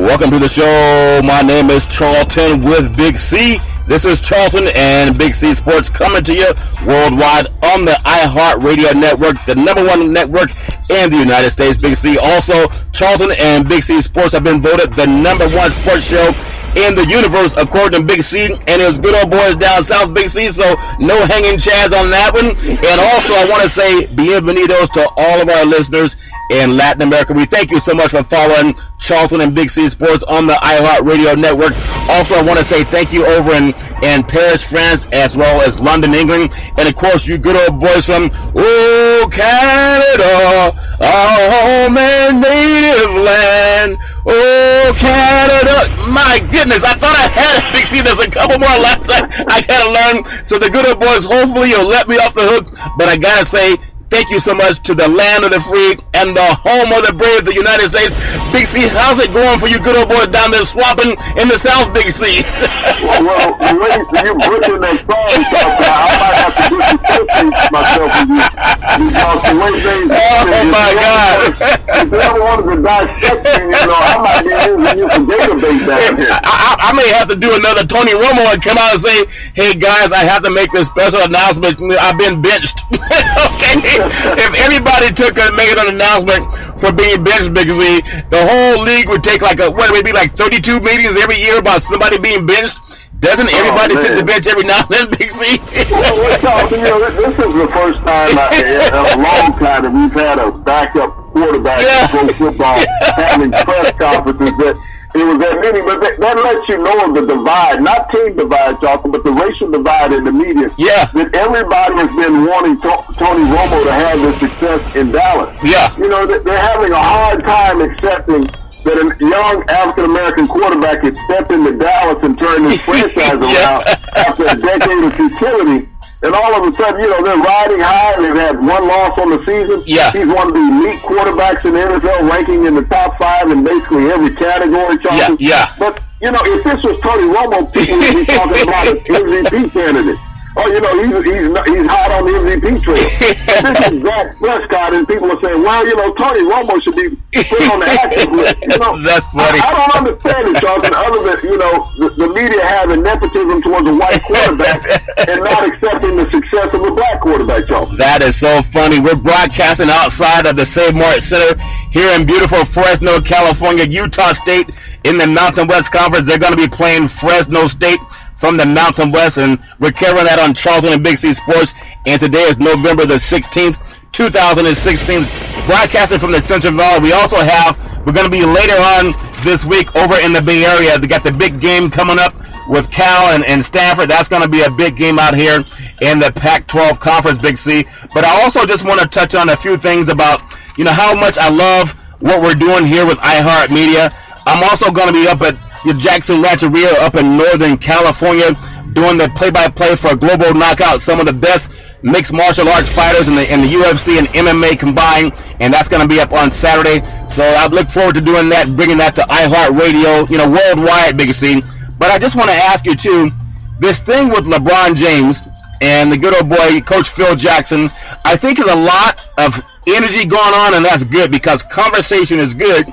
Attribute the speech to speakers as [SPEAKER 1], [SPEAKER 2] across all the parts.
[SPEAKER 1] Welcome to the show. My name is Charlton with Big C. This is Charlton and Big C Sports coming to you worldwide on the iHeartRadio network, the #1 network in the United States. Big C. Also, Charlton and Big C Sports have been voted the #1 sports show in the universe according to Big C, and it was good old boys down south, Big C, so no hanging chads on that one. And also I want to say bienvenidos to all of our listeners in Latin America. We thank you so much for following Charlton and Big C Sports on the iHeartRadio network. Also, I want to say thank you over in Paris, France, as well as London, England, and of course you good old boys from Canada, our home and native land. Oh, Canada. My goodness, I thought I had it, Big C. There's a couple more last time I gotta learn. So the good old boys, hopefully you'll let me off the hook. But I gotta say, thank you so much to the land of the free and the home of the brave, the United States. Big C, how's it going for you good old boys down there swamping in the South, Big C?
[SPEAKER 2] Well, the way you butchering that song, I might have to do some testing myself with you. Because the way things
[SPEAKER 1] my God.
[SPEAKER 2] If you ever wanted to dissect me, I might be using you for database down here.
[SPEAKER 1] I may have to do another Tony Romo and come out and say, hey guys, I have to make this special announcement. I've been benched. Okay? If everybody made an announcement for being benched, Big Z, the whole league would take maybe 32 meetings every year about somebody being benched. Doesn't everybody sit the bench every now and then, Big Z?
[SPEAKER 2] Well, Charlton, this is the first time in a long time that we've had a backup quarterback in pro football having press conferences that it was that many, but that lets you know of the divide, not team divide, Charlton, but the racial divide in the media.
[SPEAKER 1] Yeah.
[SPEAKER 2] That everybody has been wanting Tony Romo to have the success in Dallas.
[SPEAKER 1] Yeah.
[SPEAKER 2] They're having a hard time accepting that a young African-American quarterback could step into Dallas and turn his franchise around after a decade of futility. And all of a sudden, they're riding high. They've had one loss on the season.
[SPEAKER 1] Yeah.
[SPEAKER 2] He's one of the elite quarterbacks in the NFL, ranking in the top 5 in basically every category, Charlton.
[SPEAKER 1] Yeah.
[SPEAKER 2] But, if this was Tony Romo, people would be talking about an MVP candidate. Oh, he's hot on the MVP trail. This is Dak Prescott, and people are saying, well, Tony Romo should be put on the active list.
[SPEAKER 1] That's funny.
[SPEAKER 2] I don't understand it, Charlton, other than, the media having nepotism towards a white quarterback and not accepting the success of a black quarterback, Charlton.
[SPEAKER 1] That is so funny. We're broadcasting outside of the Save Mart Center here in beautiful Fresno, California. Utah State in the Mountain West Conference. They're going to be playing Fresno State from the Mountain West, and we're carrying that on Charlton and Big C Sports. And today is November the 16th, 2016. Broadcasting from the Central Valley. We're going to be later on this week over in the Bay Area. They got the big game coming up with Cal and Stanford. That's going to be a big game out here in the Pac-12 Conference, Big C. But I also just want to touch on a few things about, how much I love what we're doing here with iHeartMedia. I'm also going to be up at Jackson Rancheria up in Northern California doing the play-by-play for a Global Knockout, some of the best mixed martial arts fighters in the UFC and MMA combined, and that's going to be up on Saturday. So I look forward to doing that, bringing that to iHeartRadio, worldwide, Big C. But I just want to ask you too, this thing with LeBron James and the good old boy Coach Phil Jackson, I think is a lot of energy going on, and that's good because conversation is good.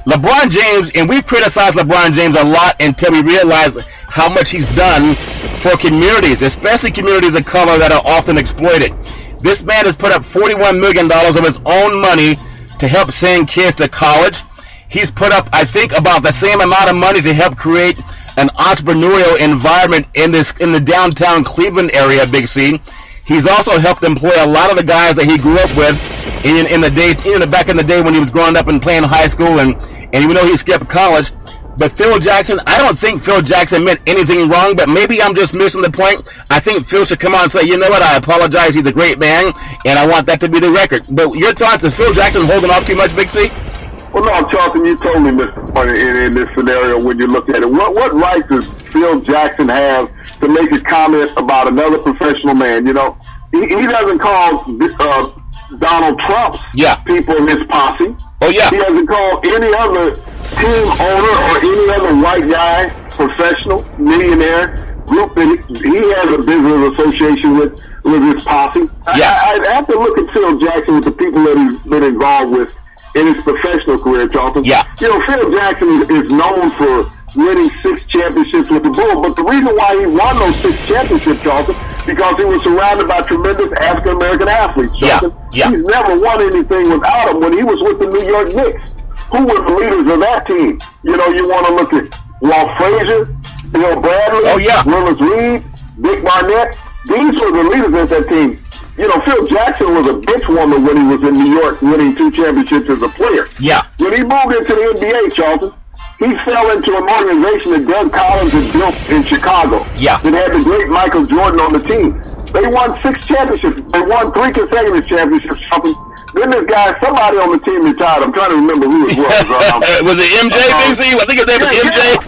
[SPEAKER 1] LeBron James, and we've criticized LeBron James a lot until we realize how much he's done for communities, especially communities of color that are often exploited. This man has put up $41 million of his own money to help send kids to college. He's put up, I think, about the same amount of money to help create an entrepreneurial environment in the downtown Cleveland area, Big C. He's also helped employ a lot of the guys that he grew up with in the day, back in the day when he was growing up and playing high school, and even though he skipped college. But Phil Jackson, I don't think Phil Jackson meant anything wrong, but maybe I'm just missing the point. I think Phil should come out and say, you know what, I apologize, he's a great man, and I want that to be the record. But your thoughts, is Phil Jackson holding off too much, Big C?
[SPEAKER 2] Well, no, Charlton, you totally missed the point in this scenario when you look at it. What right does Phil Jackson have to make a comment about another professional man? He doesn't call Donald Trump's people his posse.
[SPEAKER 1] Oh, yeah.
[SPEAKER 2] He hasn't called any other team owner or any other white guy, professional, millionaire group that he has a business association with his posse.
[SPEAKER 1] Yeah.
[SPEAKER 2] I'd have to look at Phil Jackson with the people that he's been involved with in his professional career, Charlton.
[SPEAKER 1] Yeah.
[SPEAKER 2] You know, Phil Jackson is known for winning 6 championships with the Bulls, but the reason why he won those 6 championships, Charlton, because he was surrounded by tremendous African-American athletes, Charlton.
[SPEAKER 1] Yeah.
[SPEAKER 2] He's never won anything without them. When he was with the New York Knicks, who were the leaders of that team? You know, you want to look at Walt Frazier, Bill Bradley, Willis Reed, Dick Barnett. These were the leaders of that team. You know, Phil Jackson was a bench warmer when he was in New York winning 2 championships as a player.
[SPEAKER 1] Yeah.
[SPEAKER 2] When he moved into the NBA, Charlton, he fell into an organization that Doug Collins had built in Chicago.
[SPEAKER 1] Yeah.
[SPEAKER 2] That had the great Michael Jordan on the team. They won 6 championships. They won 3 consecutive championships, Charlton. Then this guy, somebody on the team retired. I'm trying to remember who it was.
[SPEAKER 1] Was it MJ, Big C? I think his name was MJ.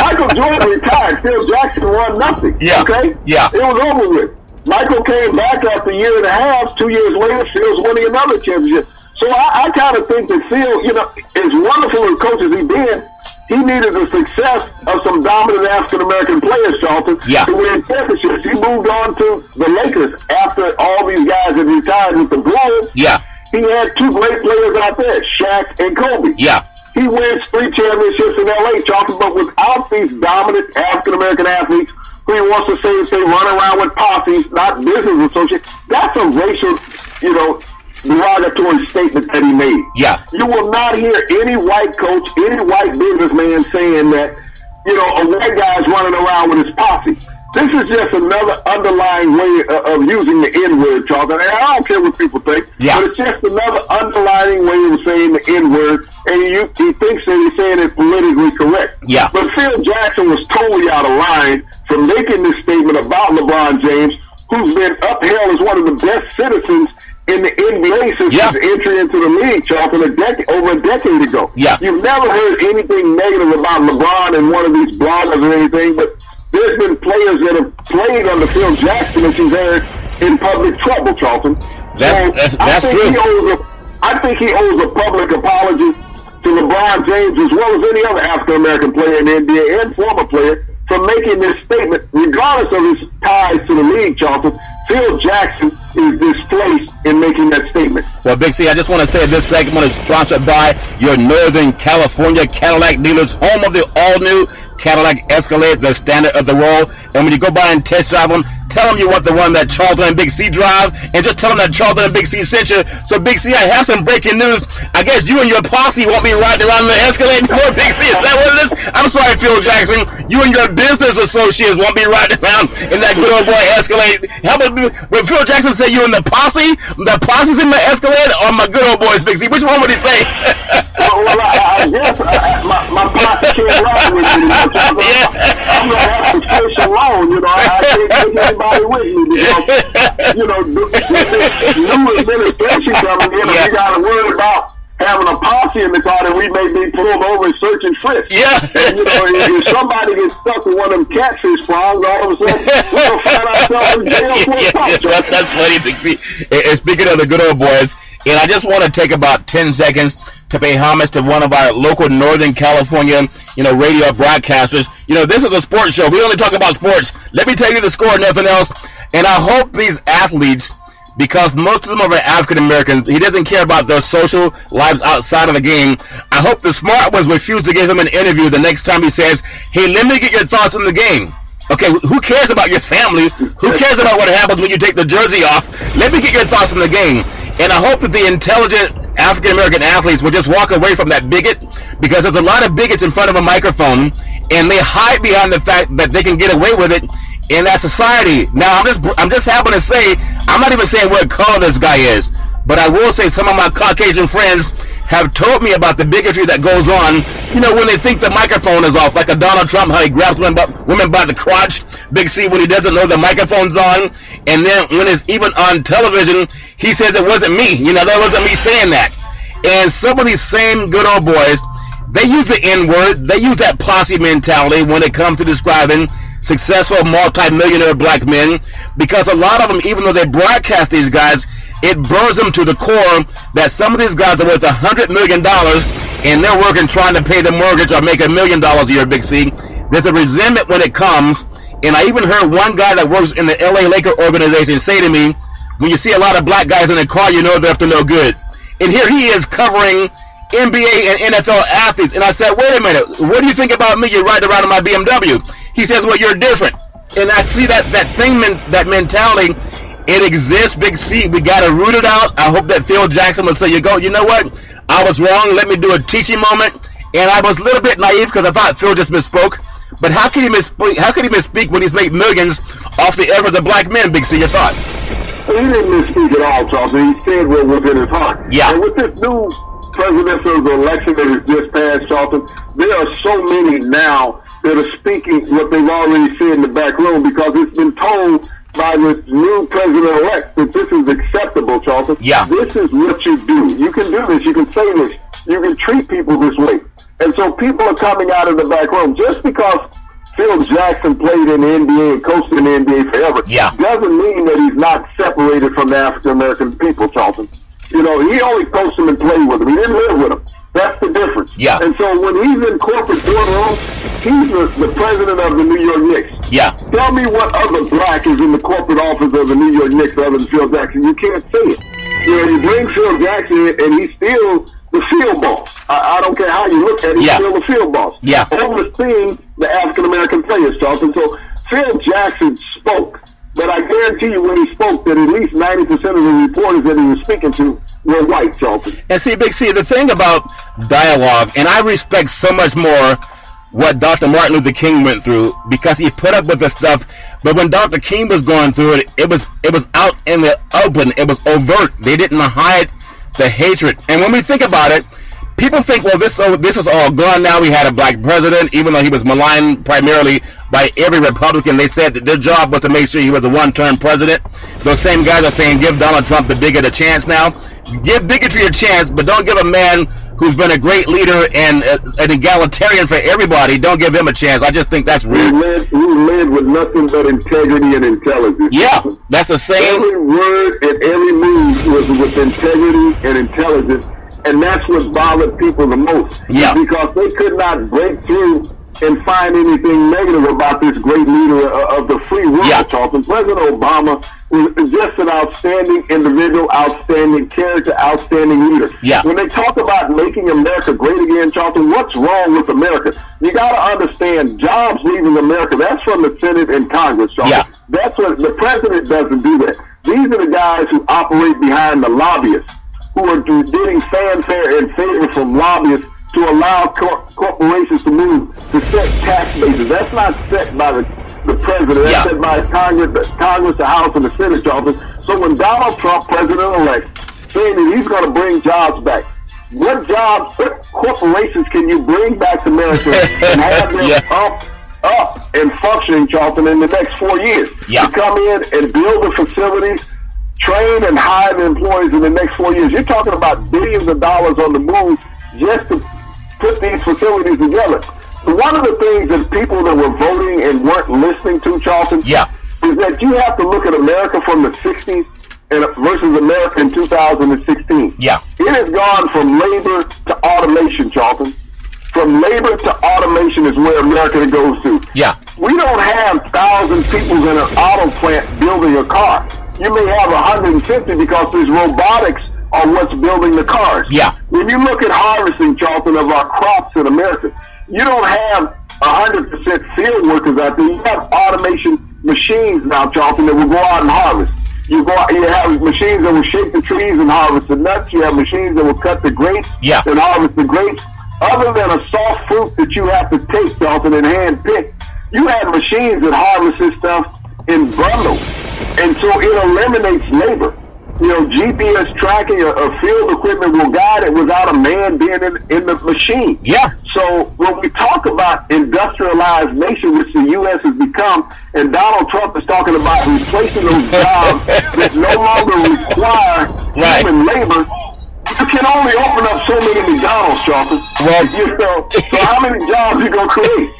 [SPEAKER 2] Michael Jordan retired. Phil Jackson won nothing.
[SPEAKER 1] Yeah.
[SPEAKER 2] Okay?
[SPEAKER 1] Yeah.
[SPEAKER 2] It was over with. Michael came back after a year and a half. 2 years later, Phil's winning another championship. So I kind of think that Phil, you know, as wonderful as coach as he been, he needed the success of some dominant African-American players, Charlton, to win championships. He moved on to the Lakers after all these guys had retired with the Bulls.
[SPEAKER 1] Yeah.
[SPEAKER 2] He had 2 great players out there, Shaq and Kobe.
[SPEAKER 1] Yeah.
[SPEAKER 2] He wins 3 championships in L.A., Charlton, but without these dominant African-American athletes who he wants to say that they run around with posses, not business associates, that's a racial, you know, derogatory statement that he made.
[SPEAKER 1] Yeah.
[SPEAKER 2] You will not hear any white coach, any white businessman saying that, you know, a white guy's running around with his posse. This is just another underlying way of using the N-word, Charlton. And I don't care what people think, but it's just another underlying way of saying the N-word, and he thinks that he's saying it politically correct.
[SPEAKER 1] Yeah.
[SPEAKER 2] But Phil Jackson was totally out of line for making this statement about LeBron James, who's been upheld as one of the best citizens in the NBA since his entry into the league, Charlton, over a decade ago.
[SPEAKER 1] Yeah.
[SPEAKER 2] You've never heard anything negative about LeBron in one of these bloggers or anything, but there's been players that have played under Phil Jackson that you've heard in public trouble, Charlton.
[SPEAKER 1] That's true.
[SPEAKER 2] I think he owes a public apology to LeBron James as well as any other African-American player in the NBA and former player for making this statement, regardless of his ties to the league, Charlton. Phil Jackson is displaced in making that statement.
[SPEAKER 1] Well, Big C, I just want to say this segment is sponsored by your Northern California Cadillac dealers, home of the all-new Cadillac Escalade, the standard of the roll. And when you go by and test drive them, tell them you want the one that Charlton and Big C drive, and just tell them that Charlton and Big C sent you. So, Big C, I have some breaking news. I guess you and your posse won't be riding around the Escalade anymore, Big C. Is that what it is? I'm sorry, Phil Jackson. You and your business associates won't be riding around in that good old boy Escalade. How about when Phil Jackson said you and the posse's in the Escalade, or my good old boys, Big C? Which one would he say?
[SPEAKER 2] Well, I guess my posse can't ride with me. I'm going to have to fish alone, you know. I can't take anybody with me because, you know, this new administration coming in, and we got to worry about having a posse in the car that we may be pulled over and search and frisk.
[SPEAKER 1] Yeah.
[SPEAKER 2] And, you know, if somebody gets stuck with one of them catfish prongs, all of a sudden, we'll find ourselves in jail for a pop.
[SPEAKER 1] That's funny, Big C. And speaking of the good old boys, and I just want to take about 10 seconds to pay homage to one of our local Northern California, radio broadcasters. This is a sports show. We only talk about sports. Let me tell you the score, nothing else. And I hope these athletes, because most of them are African Americans, he doesn't care about their social lives outside of the game. I hope the smart ones refuse to give him an interview the next time he says, hey, let me get your thoughts on the game. Okay, who cares about your family? Who cares about what happens when you take the jersey off? Let me get your thoughts on the game. And I hope that the intelligent African-American athletes will just walk away from that bigot, because there's a lot of bigots in front of a microphone, and they hide behind the fact that they can get away with it in that society. Now, I'm just happen to say, I'm not even saying what color this guy is, but I will say some of my Caucasian friends have told me about the bigotry that goes on, when they think the microphone is off, like a Donald Trump, how he grabs women by the crotch, Big C, when he doesn't know the microphone's on, and then when it's even on television, he says it wasn't me, that wasn't me saying that. And some of these same good old boys, they use the N-word, they use that posse mentality when it comes to describing successful multi-millionaire black men, because a lot of them, even though they broadcast these guys, it burns them to the core that some of these guys are worth $100 million and they're working trying to pay the mortgage or make $1 million a year, Big C. There's a resentment when it comes, and I even heard one guy that works in the LA Laker organization say to me, when you see a lot of black guys in the car, they're up to no good. And here he is covering NBA and NFL athletes. And I said, wait a minute, what do you think about me? You ride around in my BMW. He says, well, you're different. And I see that that mentality, it exists, Big C. We got to root it out. I hope that Phil Jackson will say, you know what? I was wrong. Let me do a teaching moment. And I was a little bit naive because I thought Phil just misspoke. But how can he misspeak when he's made millions off the efforts of black men, Big C? Your thoughts?
[SPEAKER 2] He didn't misspeak at all, Charlton. He said what was in his heart.
[SPEAKER 1] Yeah.
[SPEAKER 2] And with this new presidential election that has just passed, Charlton, there are so many now that are speaking what they've already said in the back room because it's been told by this new president-elect that this is acceptable, Charlton.
[SPEAKER 1] Yeah.
[SPEAKER 2] This is what you do. You can do this. You can say this. You can treat people this way. And so people are coming out of the back room. Just because Phil Jackson played in the NBA and coached in the NBA forever doesn't mean that he's not separated from the African-American people, Charlton. He only coached them and played with them. He didn't live with them. That's the difference.
[SPEAKER 1] Yeah.
[SPEAKER 2] And so when he's in corporate boardrooms, he's the president of the New York Knicks.
[SPEAKER 1] Yeah.
[SPEAKER 2] Tell me what other black is in the corporate office of the New York Knicks other than Phil Jackson. You can't say it. You bring Phil Jackson in, and he's still the field boss. I don't care how you look at it, he's still the field boss.
[SPEAKER 1] Yeah.
[SPEAKER 2] Overseeing the African-American players, Charlton. So Phil Jackson spoke. But I guarantee you when he spoke that at least 90% of the reporters that he was speaking to were white, Charlton.
[SPEAKER 1] And see, Big C, the thing about dialogue, and I respect so much more what Dr. Martin Luther King went through because he put up with the stuff. But when Dr. King was going through it, it was out in the open. It was overt. They didn't hide the hatred. And when we think about it, people think, well, this is all gone now. We had a black president, even though he was maligned primarily by every Republican. They said that their job was to make sure he was a one-term president. Those same guys are saying, give Donald Trump the bigot a chance now. Give bigotry a chance, but don't give a man who's been a great leader and an egalitarian for everybody, don't give him a chance. I just think that's rude.
[SPEAKER 2] He led with nothing but integrity and intelligence.
[SPEAKER 1] Yeah, that's the same.
[SPEAKER 2] Every word and every move was with integrity and intelligence. And that's what bothered people the most.
[SPEAKER 1] Yeah.
[SPEAKER 2] Because they could not break through and find anything negative about this great leader of the free world, Charlton. President Obama was just an outstanding individual, outstanding character, outstanding leader.
[SPEAKER 1] Yeah.
[SPEAKER 2] When they talk about making America great again, Charlton, what's wrong with America? You got to understand, jobs leaving America, that's from the Senate and Congress, Charlton.
[SPEAKER 1] Yeah.
[SPEAKER 2] That's what the president doesn't do that. These are the guys who operate behind the lobbyists, who are getting fanfare and favor from lobbyists to allow corporations to move to set tax bases. That's not set by the president. That's set by Congress, the House, and the Senate, Charlton. So when Donald Trump, president-elect, saying that he's going to bring jobs back, what corporations can you bring back to America and have them up and functioning, Charlton, in the next 4 years? To come in and build the facilities, train and hire the employees in the next 4 years. You're talking about billions of dollars on the move just to put these facilities together. One of the things that people that were voting and weren't listening to, Charlton, is that you have to look at America from the 60s versus America in 2016. It has gone from labor to automation, Charlton. From labor to automation is where America goes to. We don't have 1,000 people in an auto plant building a car. You may have 150 because these robotics are what's building the cars. When you look at harvesting, Charlton, of our crops in America, you don't have 100% field workers out there. You have automation machines now, Charlton, that will go out and harvest. You have machines that will shake the trees and harvest the nuts. You have machines that will cut the grapes and harvest the grapes. Other than a soft fruit that you have to take, Charlton, and hand pick, you have machines that harvest this stuff in bundles. And so it eliminates labor. GPS tracking of field equipment will guide it without a man being in the machine. So when we talk about industrialized nation, which the U.S. has become, and Donald Trump is talking about replacing those jobs that no longer require human labor, you can only open up so many McDonald's, Charlton. So how many jobs are you going to create?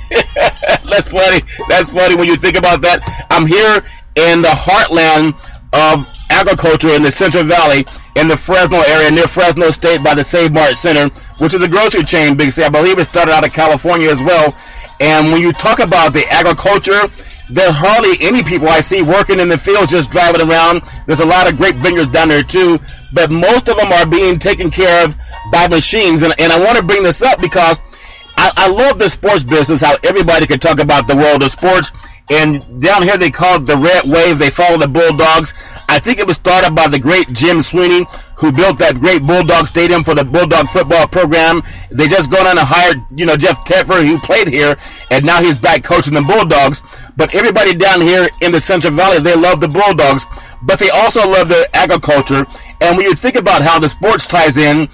[SPEAKER 1] That's funny. That's funny when you think about that. I'm here in the heartland of agriculture in the Central Valley in the Fresno area near Fresno State by the Save Mart Center, which is a grocery chain, Big C. I believe it started out of California as well. And when you talk about the agriculture, there's hardly any people I see working in the fields just driving around. There's a lot of grape vineyards down there too. but most of them are being taken care of by machines. And I want to bring this up because I love the sports business, how everybody can talk about the world of sports. And down here they call it the Red Wave. They follow the Bulldogs. I think it was started by the great Jim Sweeney, who built that great Bulldog Stadium for the Bulldog football program. They just gone on and hired, Jeff Teffer, who played here, and now he's back coaching the Bulldogs. But everybody down here in the Central Valley, they love the Bulldogs, but they also love their agriculture. And when you think about how the sports ties in,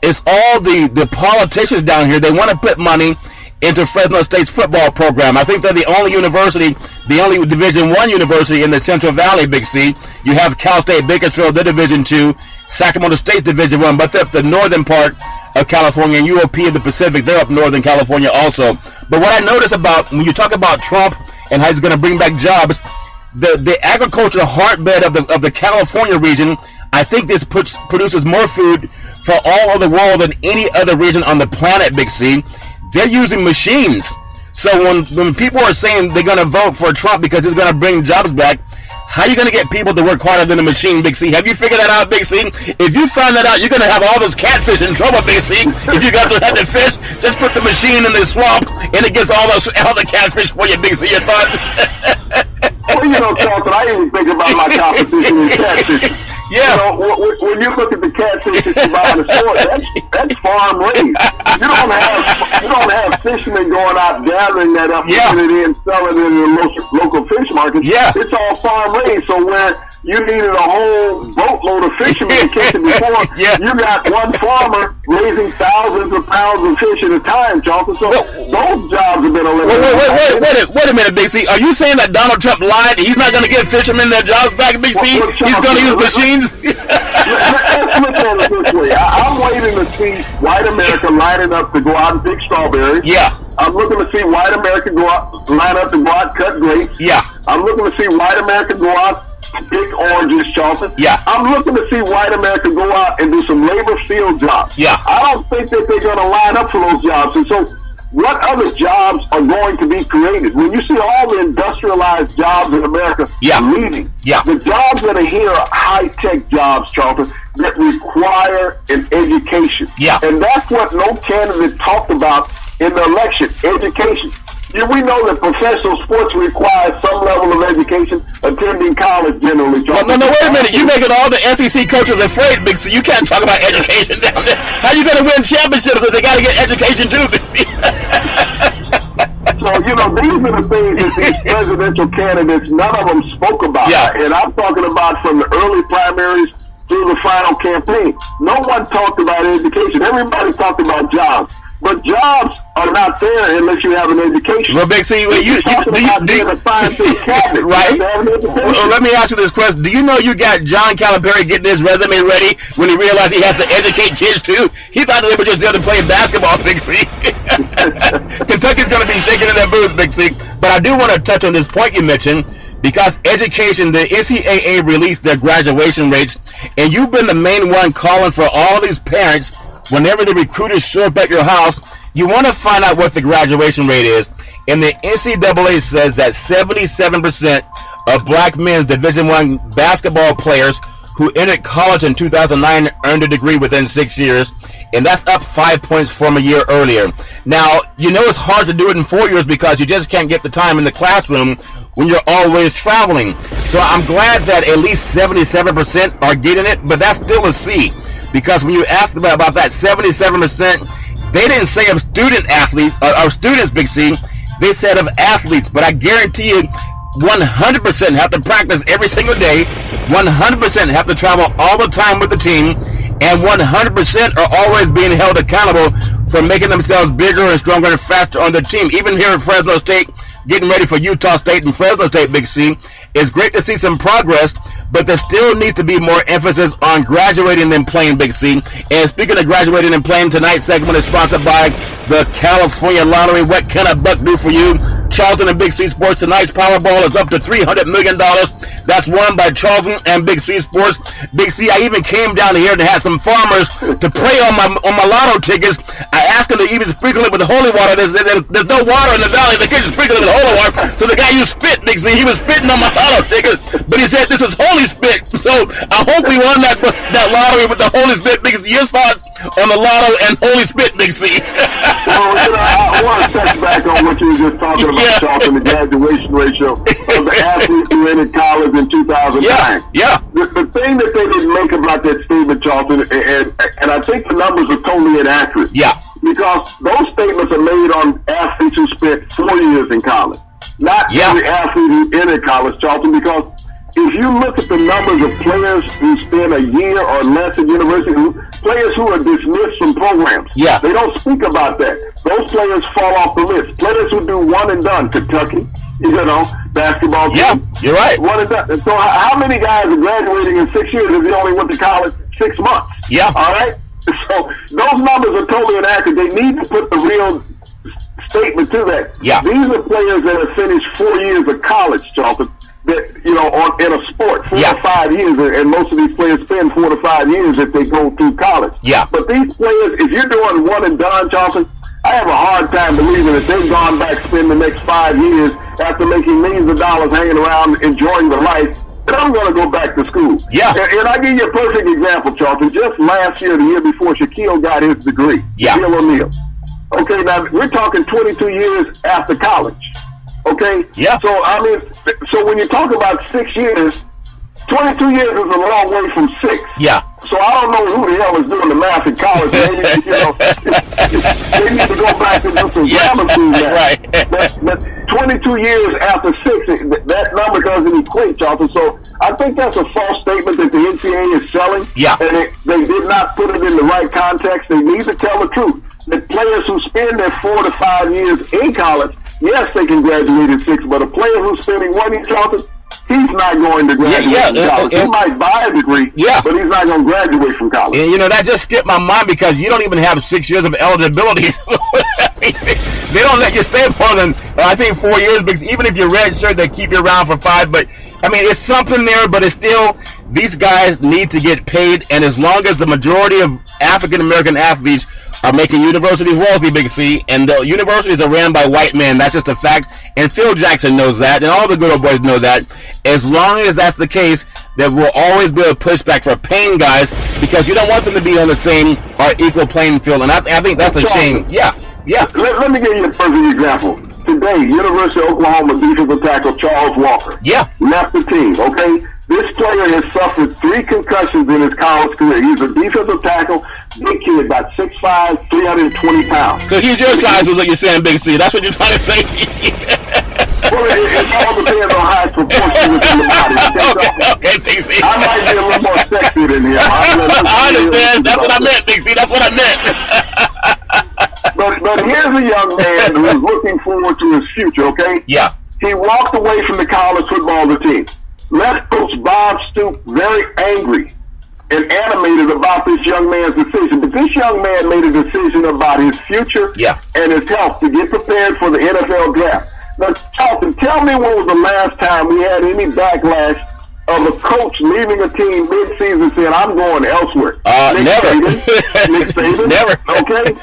[SPEAKER 1] it's all the politicians down here. They want to put money into Fresno State's football program. I think they're the only university, the only Division I university in the Central Valley, Big C. You have Cal State Bakersfield, they're Division II, Sacramento State's Division I, but they're up the northern part of California, and UOP in the Pacific, they're up northern California also. But what I notice about, when you talk about Trump and how he's going to bring back jobs, the agricultural heartbed of the California region, I think this produces more food for all of the world than any other region on the planet, Big C. They're using machines. So when people are saying they're going to vote for Trump because he's going to bring jobs back, how are you going to get people to work harder than a machine, Big C? Have you figured that out, Big C? If you find that out, you're going to have all those catfish in trouble, Big C. If you guys have the fish, just put the machine in the swamp and it gets all the catfish for you, Big C. Your thoughts?
[SPEAKER 2] Well, Charlton, I even think about my competition in catfish.
[SPEAKER 1] Yeah.
[SPEAKER 2] When you look at the catfish that you buy in the store, that's farm raised. You don't have fishermen going out gathering that up, putting it in, selling it in the local fish markets.
[SPEAKER 1] Yeah.
[SPEAKER 2] It's all farm raised. So where you needed a whole boatload of fishermen to catch it before, you got one farmer raising thousands of pounds of fish at a time, Charlton. So those jobs have been eliminated.
[SPEAKER 1] Wait a minute, Big C. Are you saying that Donald Trump lied? He's not going to give fishermen their jobs back, Big C? He's going to use machines? Let's look at it this way. I'm waiting to see white America lining up to go out and pick strawberries. Yeah.
[SPEAKER 2] I'm looking to see white America line up to go out and cut grapes.
[SPEAKER 1] Yeah.
[SPEAKER 2] I'm looking to see white America go out and pick oranges, Charlton.
[SPEAKER 1] Yeah.
[SPEAKER 2] I'm looking to see white America go out and do some labor field jobs.
[SPEAKER 1] Yeah.
[SPEAKER 2] I don't think that they're going to line up for those jobs. And so what other jobs are going to be created? When you see all the industrialized jobs in America leaving, the jobs that are here are high-tech jobs, Charlton, that require an education.
[SPEAKER 1] Yeah.
[SPEAKER 2] And that's what no candidate talked about in the election, education. We know that professional sports require some level of education, attending college generally.
[SPEAKER 1] No, wait a minute. You're making all the SEC coaches afraid, Big C. You can't talk about education down there. How you going to win championships if they got to get education too, Big C?
[SPEAKER 2] So, these are the things that these presidential candidates, none of them spoke about.
[SPEAKER 1] Yeah.
[SPEAKER 2] And I'm talking about from the early primaries through the final campaign. No one talked about education. Everybody talked about jobs. But jobs are not there unless you have an education.
[SPEAKER 1] Well, Big C, right? Well, let me ask you this question. Do you know you got John Calipari getting his resume ready when he realized he has to educate kids too? He thought they were just there to play basketball, Big C. Kentucky's going to be shaking in their boots, Big C. But I do want to touch on this point you mentioned, because education, the NCAA released their graduation rates, and you've been the main one calling for all these parents. Whenever the recruiters show up at your house, you want to find out what the graduation rate is. And the NCAA says that 77% of black men's Division I basketball players who entered college in 2009 earned a degree within 6 years. And that's up 5 points from a year earlier. Now, it's hard to do it in 4 years because you just can't get the time in the classroom when you're always traveling. So I'm glad that at least 77% are getting it, but that's still a C. Because when you ask about that 77%, they didn't say of student athletes, or students, Big C, they said of athletes. But I guarantee you, 100% have to practice every single day, 100% have to travel all the time with the team, and 100% are always being held accountable for making themselves bigger and stronger and faster on the team. Even here at Fresno State, getting ready for Utah State and Fresno State, Big C, it's great to see some progress, but there still needs to be more emphasis on graduating and playing, Big C. And speaking of graduating and playing, tonight's segment is sponsored by the California Lottery. What can a buck do for you? Charlton and Big C Sports. Tonight's Powerball is up to $300 million. That's won by Charlton and Big C Sports. Big C, I even came down here and had some farmers to pray on my lotto tickets. I asked them to even sprinkle it with holy water. There's no water in the valley. They couldn't sprinkle it with holy water. So the guy used spit, Big C, he was spitting on my lotto tickets. But he said this was holy spit. So I hope we won that lottery with the Holy Spit Big C. Your spot on the lotto and Holy Spit Big C.
[SPEAKER 2] Well, I want to touch back on what you were just talking about, Charlton, the graduation ratio of the athletes who entered college in 2009.
[SPEAKER 1] Yeah.
[SPEAKER 2] The thing that they didn't make about that statement, Charlton, and I think the numbers are totally inaccurate.
[SPEAKER 1] Yeah.
[SPEAKER 2] Because those statements are made on athletes who spent 4 years in college. Not every athlete who entered college, Charlton, because if you look at the numbers of players who spend a year or less at university, players who are dismissed from programs, they don't speak about that. Those players fall off the list. Players who do one and done, Kentucky, basketball team.
[SPEAKER 1] Yeah, you're right.
[SPEAKER 2] One and done. So how many guys are graduating in 6 years if they only went to college 6 months?
[SPEAKER 1] Yeah.
[SPEAKER 2] All right? So those numbers are totally inaccurate. They need to put the real statement to that.
[SPEAKER 1] Yeah.
[SPEAKER 2] These are players that have finished 4 years of college, Charlton, that, in a sport, 4 to 5 years, and most of these players spend 4 to 5 years if they go through college.
[SPEAKER 1] Yeah.
[SPEAKER 2] But these players, if you're doing one and done, Charlton, I have a hard time believing that they've gone back, spend the next 5 years after making millions of dollars hanging around, enjoying the life, and I'm going to go back to school.
[SPEAKER 1] Yeah.
[SPEAKER 2] And I'll give you a perfect example, Charlton. Just last year, the year before, Shaquille got his degree.
[SPEAKER 1] Yeah.
[SPEAKER 2] Shaquille O'Neal. Okay, now we're talking 22 years after college. Okay?
[SPEAKER 1] Yeah.
[SPEAKER 2] So when you talk about 6 years, 22 years is a long way from 6.
[SPEAKER 1] Yeah.
[SPEAKER 2] So I don't know who the hell is doing the math in college. Maybe, they need to go back and do some grammar school math.
[SPEAKER 1] Right.
[SPEAKER 2] But 22 years after 6, that number doesn't equate, Charlton. So I think that's a false statement that the NCAA is selling.
[SPEAKER 1] Yeah.
[SPEAKER 2] And they did not put it in the right context. They need to tell the truth. The players who spend their 4 to 5 years in college, yes, they can graduate at 6, but a player who's spending 1 year, Charlton, he's not going to graduate from college. He might buy a degree, but he's not going to graduate from college.
[SPEAKER 1] And, that just skipped my mind because you don't even have 6 years of eligibility. So, they don't let you stay more than, I think, 4 years, because even if you're redshirt, they keep you around for 5. But, it's something there, but it's still, these guys need to get paid. And as long as the majority of African-American athletes are making universities wealthy, Big C, and the universities are ran by white men, that's just a fact. And Phil Jackson knows that, and all the good old boys know that. As long as that's the case, there will always be a pushback for paying guys, because you don't want them to be on the same or equal playing field. And I think that's a shame. Yeah.
[SPEAKER 2] Let me give you a perfect example. Today, University of Oklahoma defensive tackle Charles Walker left the team, okay? This player has suffered 3 concussions in his college career. He's a defensive tackle, big kid, about 6'5", 320 pounds.
[SPEAKER 1] So he's your size, is what you're saying, Big C. That's what you're trying to say.
[SPEAKER 2] Well, it all depends on how it's proportionate within the body.
[SPEAKER 1] Okay, Big C.
[SPEAKER 2] I might be a little more sexy than him.
[SPEAKER 1] I understand. That's what I meant, Big C. That's what I meant.
[SPEAKER 2] But here's a young man who's looking forward to his future, okay?
[SPEAKER 1] Yeah.
[SPEAKER 2] He walked away from the college football team. Left Coach Bob Stoops very angry and animated about this young man's decision. But this young man made a decision about his future and his health to get prepared for the NFL draft. Now, Charlton, tell me when was the last time we had any backlash of a coach leaving a team mid-season saying, I'm going elsewhere?
[SPEAKER 1] Never.
[SPEAKER 2] Nick Saban?
[SPEAKER 1] Never.
[SPEAKER 2] Okay.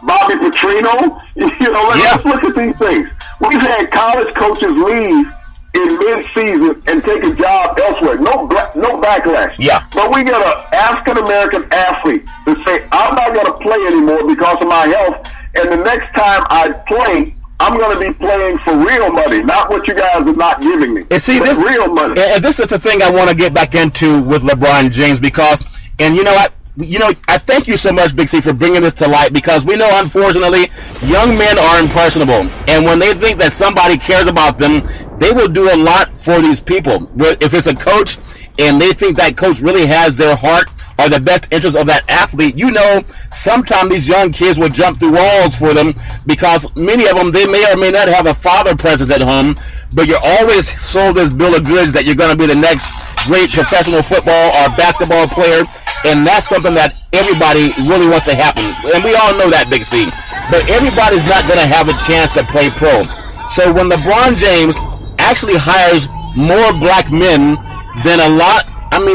[SPEAKER 2] Bobby Petrino? Let's look at these things. We've had college coaches leave in mid-season and take a job elsewhere. No backlash.
[SPEAKER 1] Yeah.
[SPEAKER 2] But we got an African-American athlete to say, I'm not going to play anymore because of my health, and the next time I play, I'm going to be playing for real money, not what you guys are not giving me.
[SPEAKER 1] And see,
[SPEAKER 2] this real money.
[SPEAKER 1] And this is the thing I want to get back into with LeBron James, because, and you know what? I thank you so much, Big C, for bringing this to light, because we know, unfortunately, young men are impressionable. And when they think that somebody cares about them, they will do a lot for these people. If it's a coach and they think that coach really has their heart or the best interest of that athlete, sometimes these young kids will jump through walls for them, because many of them, they may or may not have a father presence at home, but you're always sold this bill of goods that you're going to be the next great professional football or basketball player, and that's something that everybody really wants to happen. And we all know that, Big C. But everybody's not going to have a chance to play pro. So when LeBron James actually hires more black men than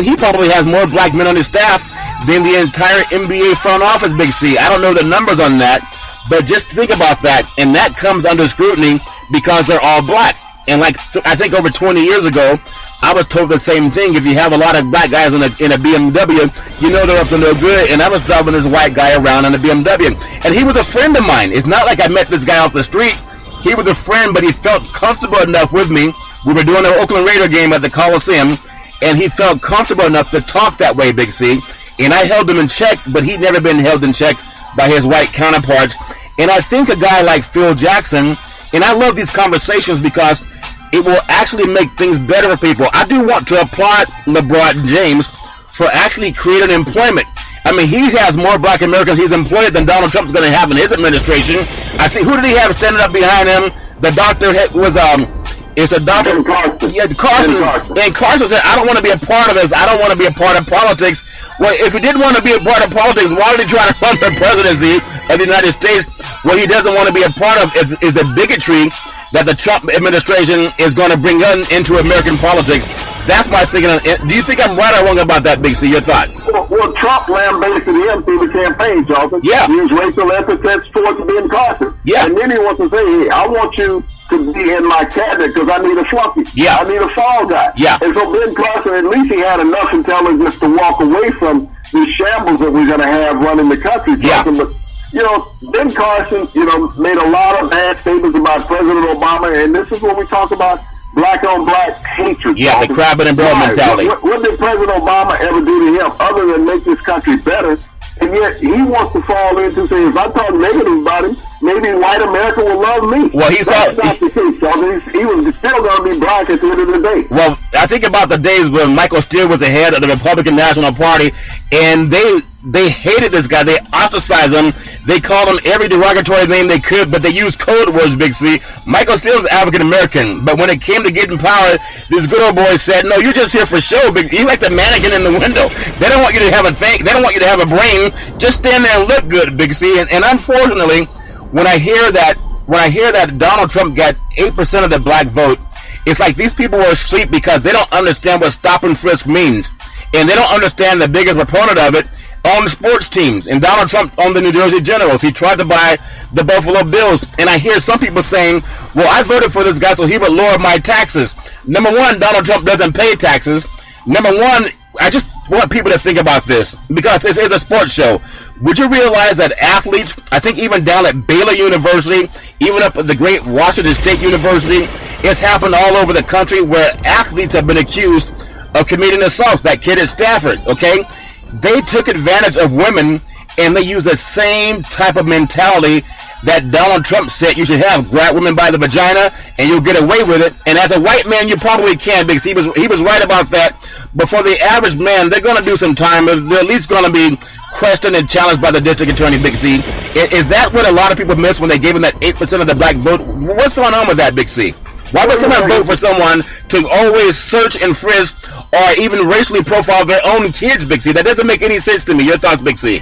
[SPEAKER 1] he probably has more black men on his staff than the entire NBA front office, Big C. I don't know the numbers on that, but just think about that. And that comes under scrutiny because they're all black. And I think over 20 years ago, I was told the same thing. If you have a lot of black guys in a BMW, you know they're up to no good. And I was driving this white guy around in a BMW. And he was a friend of mine. It's not like I met this guy off the street. He was a friend, but he felt comfortable enough with me. We were doing an Oakland Raider game at the Coliseum, and he felt comfortable enough to talk that way, Big C. And I held him in check, but he'd never been held in check by his white counterparts. And I think a guy like Phil Jackson, and I love these conversations because it will actually make things better for people. I do want to applaud LeBron James for actually creating employment. I mean, he has more black Americans he's employed than Donald Trump's going to have in his administration. I think, who did he have standing up behind him? The doctor was, it's a doctor.
[SPEAKER 2] Carson.
[SPEAKER 1] Yeah, Carson. And Carson said, I don't want to be a part of this. I don't want to be a part of politics. Well, if he didn't want to be a part of politics, why did he try to run for presidency of the United States? What he doesn't want to be a part of is the bigotry that the Trump administration is going to bring into American politics. That's my thinking. Do you think I'm right or wrong about that, Big C? Your thoughts?
[SPEAKER 2] Well, Trump lambasted him through the campaign, Charlton.
[SPEAKER 1] Yeah.
[SPEAKER 2] He used racial epithets towards Ben Carson.
[SPEAKER 1] Yeah.
[SPEAKER 2] And then he wants to say, hey, I want you to be in my cabinet because I need a flunky.
[SPEAKER 1] Yeah.
[SPEAKER 2] I need a fall guy.
[SPEAKER 1] Yeah.
[SPEAKER 2] And so Ben Carson, at least he had enough intelligence to walk away from the shambles that we're going to have running the country, Charlton.
[SPEAKER 1] Yeah.
[SPEAKER 2] But, you know, Ben Carson, made a lot of bad statements about President Obama, and this is what we talk about, black-on-black hatred.
[SPEAKER 1] Yeah, the crab and barrel mentality.
[SPEAKER 2] What did President Obama ever do to him other than make this country better? And yet he wants to fall into saying, if I talk negative about him, maybe white America will love me.
[SPEAKER 1] Well,
[SPEAKER 2] That's not the case, Charlton. He was still going to be black at the end of the day.
[SPEAKER 1] Well, I think about the days when Michael Steele was the head of the Republican National Party, and they hated this guy. They ostracized him. They called him every derogatory name they could, but they used code words, Big C. Michael Steele's African American, but when it came to getting power, this good old boy said, no, you're just here for show. You're like the mannequin in the window. They don't want you to have a thing. They don't want you to have a brain. Just stand there and look good, Big C. And unfortunately, when I hear that Donald Trump got 8% of the black vote, it's like these people are asleep because they don't understand what stop and frisk means. And they don't understand the biggest proponent of it on the sports teams. And Donald Trump on the New Jersey Generals. He tried to buy the Buffalo Bills. And I hear some people saying, well, I voted for this guy so he would lower my taxes. Number one, Donald Trump doesn't pay taxes. Number one, I just want people to think about this because this is a sports show. Would you realize that athletes, I think even down at Baylor University, even up at the great Washington State University, it's happened all over the country where athletes have been accused of committing assaults. That kid at Stafford, okay? They took advantage of women and they use the same type of mentality that Donald Trump said you should have. Grab women by the vagina and you'll get away with it. And as a white man, you probably can, because he was right about that. But for the average man, they're going to do some time. They're at least going to be questioned and challenged by the district attorney, Big C. Is that what a lot of people miss when they gave him that 8% of the black vote? What's going on with that, Big C? Why would someone vote for someone to always search and frisk or even racially profile their own kids, Big C? That doesn't make any sense to me. Your thoughts, Big C?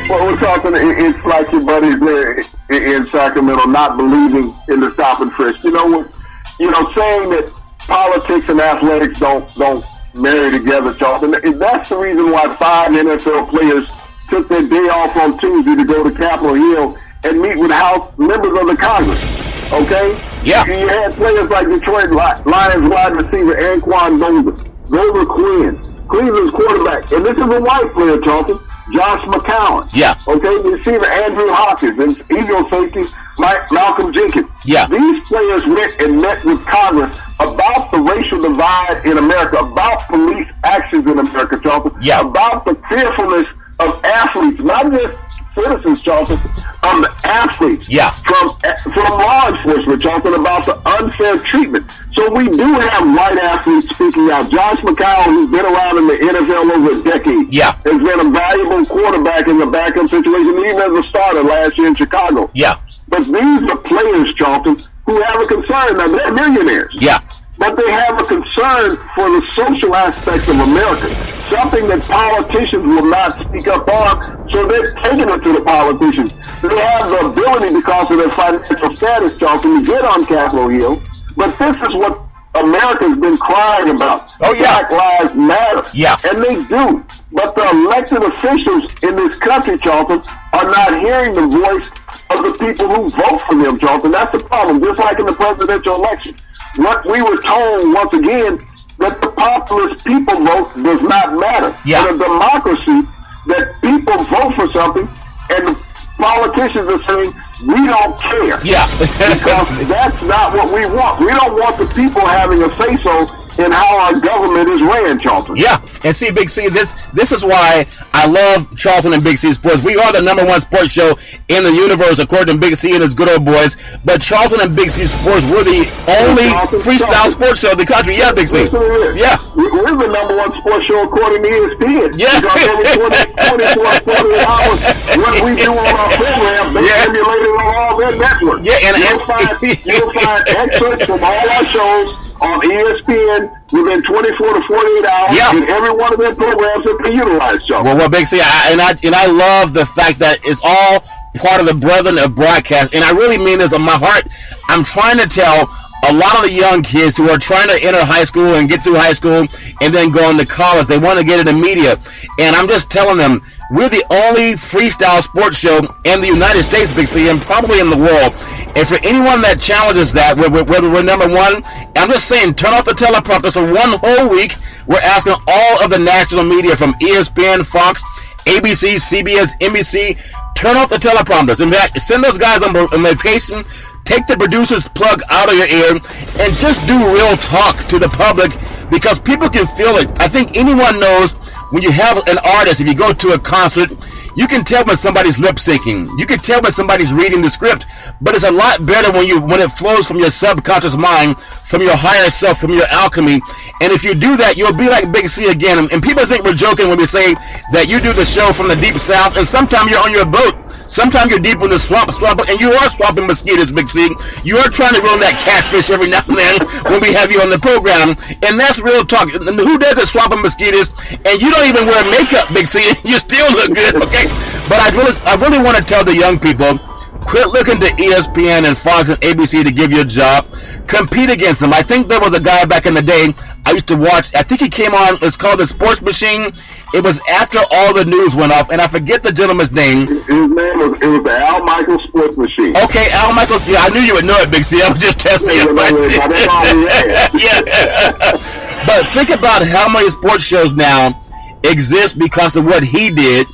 [SPEAKER 2] Well, we're talking, it's like your buddies there in Sacramento not believing in the stop and frisk. Saying that politics and athletics don't marry together, Charlton. That's the reason why 5 NFL players took their day off on Tuesday to go to Capitol Hill and meet with House members of the Congress. Okay?
[SPEAKER 1] Yeah.
[SPEAKER 2] You had players like Detroit Lions wide receiver Anquan Golden Quinn, Cleveland's quarterback, and this is a white player, Charlton, Josh McCown.
[SPEAKER 1] Yeah.
[SPEAKER 2] Okay, receiver Andrew Hopkins and Eagle safety Malcolm Jenkins.
[SPEAKER 1] Yeah.
[SPEAKER 2] These players went and met with Congress about the racial divide in America, about police actions in America, Charlton.
[SPEAKER 1] Yeah.
[SPEAKER 2] About the fearfulness of athletes, not just citizens, Charlton, of the athletes.
[SPEAKER 1] Yeah.
[SPEAKER 2] From law enforcement, Charlton, about the unfair treatment. So we do have white athletes speaking out. Josh McCown, who's been around in the NFL over a decade,
[SPEAKER 1] Yeah.
[SPEAKER 2] has been a valuable quarterback in the backup situation, even as a starter last year in Chicago.
[SPEAKER 1] Yeah.
[SPEAKER 2] But these are players, Charlton, who have a concern. Now, they're millionaires.
[SPEAKER 1] Yeah.
[SPEAKER 2] But they have a concern for the social aspect of America, something that politicians will not speak up on, so they're taking it to the politicians. They have the ability, because of their financial status, Charlton, to get on Capitol Hill, but this is what America's been crying about.
[SPEAKER 1] Oh, yeah.
[SPEAKER 2] Black Lives Matter.
[SPEAKER 1] Yeah.
[SPEAKER 2] And they do. But the elected officials in this country, Charlton, are not hearing the voice of the people who vote for them, Charlton. That's the problem. Just like in the presidential election. What we were told, once again, that the populist people vote does not matter.
[SPEAKER 1] Yeah.
[SPEAKER 2] In a democracy, that people vote for something, and the politicians are saying, we don't care.
[SPEAKER 1] Yeah.
[SPEAKER 2] Because that's not what we want. We don't want the people having a say-so in how our government is ran, Charlton.
[SPEAKER 1] Yeah, and see, Big C, this is why I love Charlton and Big C Sports. We are the #1 sports show in the universe, according to Big C and his good old boys. But Charlton and Big C Sports, we're the only freestyle sports show in the country. Yeah, Big C. Yeah.
[SPEAKER 2] We're the #1 sports show according to ESPN.
[SPEAKER 1] Yeah.
[SPEAKER 2] Because every 48 hours, what we do on our program, they emulate it on all their networks.
[SPEAKER 1] Yeah, and
[SPEAKER 2] you'll find excerpts from all our shows on ESPN within 24 to 48 hours, and every one of their programs have been utilized, Joe.
[SPEAKER 1] Well, Big C, I love the fact that it's all part of the brethren of broadcast, and I really mean this on my heart. I'm trying to tell a lot of the young kids who are trying to enter high school and get through high school and then go into college, they want to get into media, and I'm just telling them, we're the only freestyle sports show in the United States, Big C, and probably in the world. And for anyone that challenges that, whether we're #1, I'm just saying, turn off the teleprompter. So one whole week, we're asking all of the national media from ESPN, Fox, ABC, CBS, NBC, turn off the teleprompters. In fact, send those guys on vacation, take the producer's plug out of your ear, and just do real talk to the public, because people can feel it. I think anyone knows when you have an artist, if you go to a concert, you can tell when somebody's lip syncing. You can tell when somebody's reading the script. But it's a lot better when it flows from your subconscious mind, from your higher self, from your alchemy. And if you do that, you'll be like Big C again. And people think we're joking when we say that you do the show from the deep south, and sometimes you're on your boat. Sometimes you're deep in the swamp, and you are swamping mosquitoes, Big C. You are trying to run that catfish every now and then when we have you on the program, and that's real talk. Who does it, swamping mosquitoes? And you don't even wear makeup, Big C. You still look good, okay? But I really want to tell the young people, quit looking to ESPN and Fox and ABC to give you a job. Compete against them. I think there was a guy back in the day I used to watch. I think he came on. It's called The Sports Machine. It was after all the news went off, and I forget the gentleman's name.
[SPEAKER 2] His name was the Al Michaels Sports Machine.
[SPEAKER 1] Okay, Al Michaels. Yeah, I knew you would know it, Big C. I was just testing you. Yeah. But think about how many sports shows now exist because of what he did.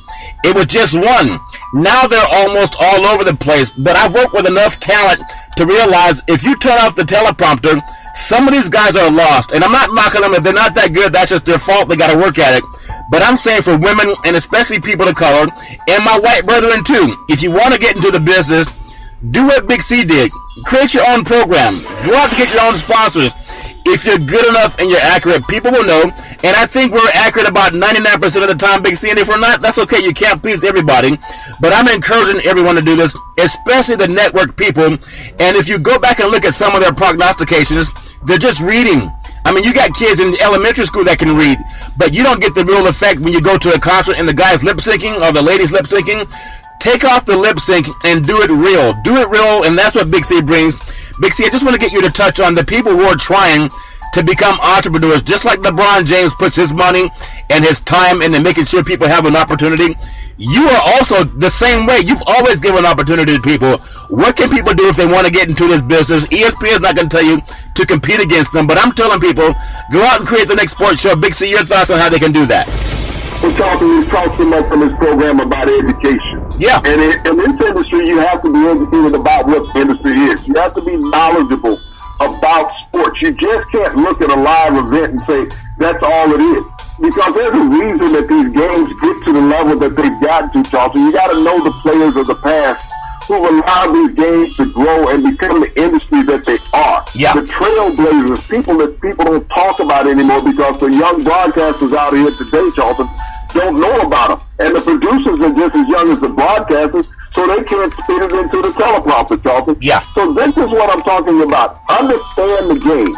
[SPEAKER 1] It was just one. Now they're almost all over the place. But I've worked with enough talent to realize if you turn off the teleprompter, some of these guys are lost. And I'm not knocking them. If they're not that good, that's just their fault. They got to work at it. But I'm saying for women, and especially people of color, and my white brethren too, if you want to get into the business, do what Big C did. Create your own program. Go out and get your own sponsors. If you're good enough and you're accurate, people will know. And I think we're accurate about 99% of the time, Big C. And if we're not, that's okay. You can't please everybody. But I'm encouraging everyone to do this, especially the network people. And if you go back and look at some of their prognostications, they're just reading. I mean, you got kids in elementary school that can read, but you don't get the real effect when you go to a concert and the guy's lip syncing or the lady's lip syncing. Take off the lip sync and do it real. Do it real, and that's what Big C brings. Big C, I just want to get you to touch on the people who are trying to become entrepreneurs, just like LeBron James puts his money and his time into making sure people have an opportunity. You are also the same way. You've always given opportunity to people. What can people do if they want to get into this business? ESPN is not going to tell you to compete against them, but I'm telling people, go out and create the next sports show. Big C, your thoughts on how they can do that?
[SPEAKER 2] We've talked so much on this program about education.
[SPEAKER 1] Yeah.
[SPEAKER 2] And in this industry, you have to be educated about what the industry is. You have to be knowledgeable about sports. You just can't look at a live event and say, that's all it is. Because there's a reason that these games get to the level that they've gotten to, Charlton. You got to know the players of the past who allowed these games to grow and become the industry that they are.
[SPEAKER 1] Yeah.
[SPEAKER 2] The trailblazers, people that people don't talk about anymore because the young broadcasters out here today, Charlton, don't know about them. And the producers are just as young as the broadcasters, so they can't spit it into the teleprompter, Charlton.
[SPEAKER 1] Yeah.
[SPEAKER 2] So this is what I'm talking about. Understand the game.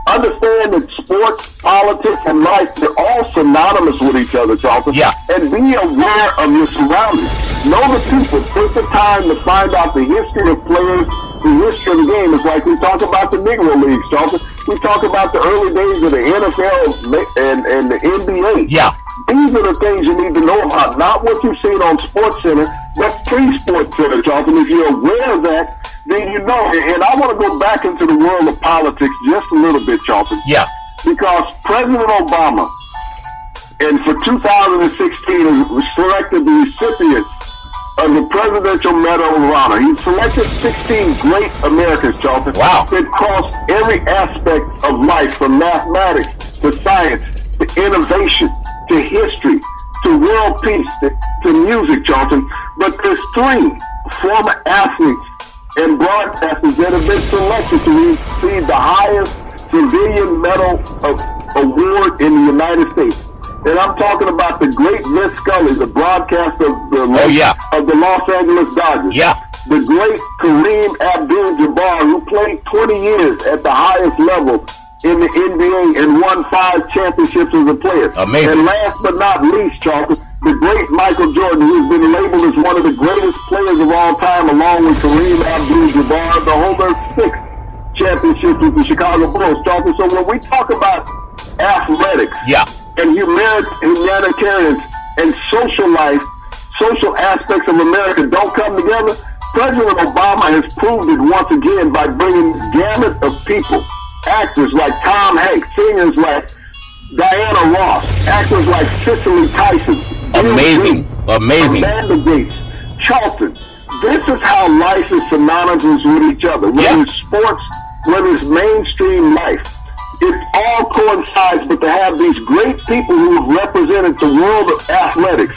[SPEAKER 2] Understand that sports, politics, and life, they're all synonymous with each other, Charlton.
[SPEAKER 1] Yeah.
[SPEAKER 2] And be aware of your surroundings. Know the people. Take the time to find out the history of players, the history of the game. It's like we talk about the Negro Leagues, Charlton. We talk about the early days of the NFL and the NBA.
[SPEAKER 1] Yeah.
[SPEAKER 2] These are the things you need to know about, not what you've seen on SportsCenter, but pre-Sports Center, Charlton. If you're aware of that, then you know. And I want to go back into the world of politics just a little bit, Charlton.
[SPEAKER 1] Yeah.
[SPEAKER 2] because President Obama, and for 2016, was selected the recipients of the Presidential Medal of Honor. He selected 16 great Americans, Charlton.
[SPEAKER 1] Wow.
[SPEAKER 2] That crossed every aspect of life, from mathematics to science to innovation to history to world peace to music, Charlton. But there's 3 former athletes and broadcasters that have been selected to receive the highest civilian medal award in the United States. And I'm talking about the great Vince Scully, the broadcaster of the Los Angeles Dodgers.
[SPEAKER 1] Yeah.
[SPEAKER 2] The great Kareem Abdul-Jabbar, who played 20 years at the highest level in the NBA and won 5 championships as a player.
[SPEAKER 1] Amazing.
[SPEAKER 2] And last but not least, Charlton, the great Michael Jordan, who's been labeled as one of the greatest players of all time, along with Kareem Abdul-Jabbar, the holder of 6 championships with the Chicago Bulls, Charlton. So when we talk about athletics, and humanitarians and social life, social aspects of America don't come together, President Obama has proved it once again by bringing gamut of people, actors like Tom Hanks, singers like Diana Ross, actors like Cicely Tyson,
[SPEAKER 1] amazing,
[SPEAKER 2] Amanda Gates, Charlton. This is how life is synonymous with each other. Whether it's sports, whether it's mainstream life, it all coincides. But to have these great people who have represented the world of athletics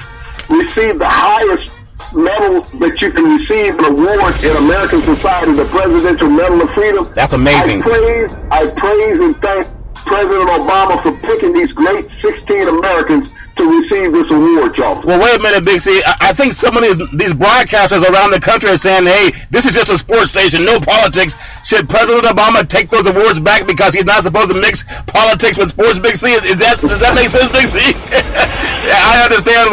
[SPEAKER 2] receive the highest medal that you can receive, an award in American society, the Presidential Medal of Freedom.
[SPEAKER 1] That's amazing.
[SPEAKER 2] I praise and thank President Obama for picking these great 16 Americans to receive this award, Charlton.
[SPEAKER 1] Well, wait a minute, Big C. I think some of these broadcasters around the country are saying, hey, this is just a sports station, no politics. Should President Obama take those awards back because he's not supposed to mix politics with sports, Big C? Does that make sense, Big C? I understand,